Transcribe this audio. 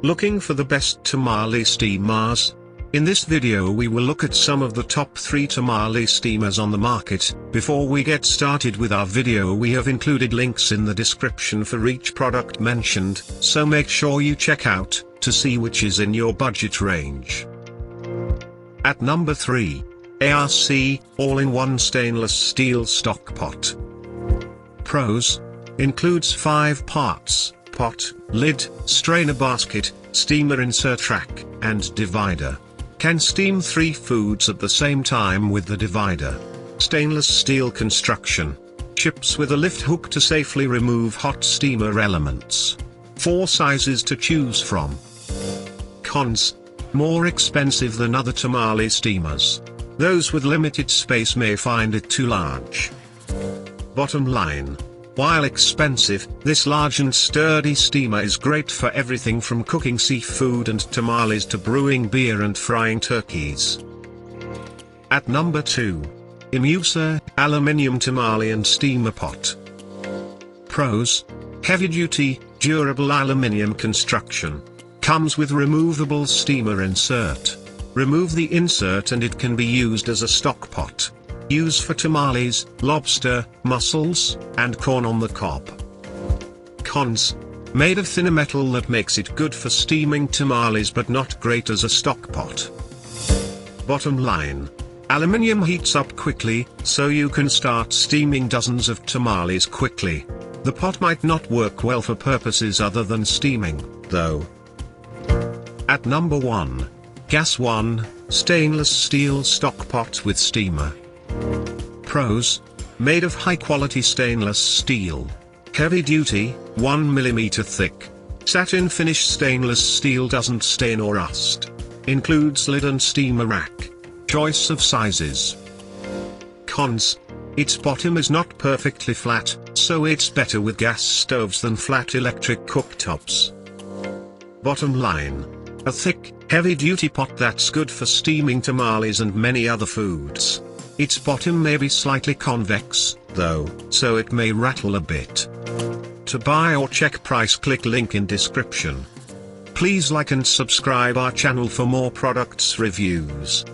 Looking for the best tamale steamers? In this video we will look at some of the top 3 tamale steamers on the market. Before we get started with our video, we have included links in the description for each product mentioned, so make sure you check out, to see which is in your budget range. At number 3. ARC, all-in-one stainless steel stock pot. Pros: includes 5 parts, pot, lid, strainer basket, steamer insert rack, and divider. Can steam 3 foods at the same time with the divider. Stainless steel construction. Ships with a lift hook to safely remove hot steamer elements. 4 sizes to choose from. Cons: more expensive than other tamale steamers. Those with limited space may find it too large. Bottom line: while expensive, this large and sturdy steamer is great for everything from cooking seafood and tamales to brewing beer and frying turkeys. At number 2. IMUSA, aluminium tamale and steamer pot. Pros: heavy-duty, durable aluminium construction. Comes with removable steamer insert. Remove the insert and it can be used as a stock pot. Use for tamales, lobster, mussels, and corn on the cob. Cons: made of thinner metal that makes it good for steaming tamales but not great as a stock pot. Bottom line: aluminium heats up quickly, so you can start steaming dozens of tamales quickly. The pot might not work well for purposes other than steaming, though. At number 1. GasOne, stainless steel stock pot with steamer. Pros: made of high-quality stainless steel. Heavy duty, 1 mm thick. Satin finish stainless steel, doesn't stain or rust. Includes lid and steamer rack. Choice of sizes. Cons: its bottom is not perfectly flat, so it's better with gas stoves than flat electric cooktops. Bottom line: a thick, heavy-duty pot that's good for steaming tamales and many other foods. Its bottom may be slightly convex, though, so it may rattle a bit. To buy or check price, click link in description. Please like and subscribe our channel for more products reviews.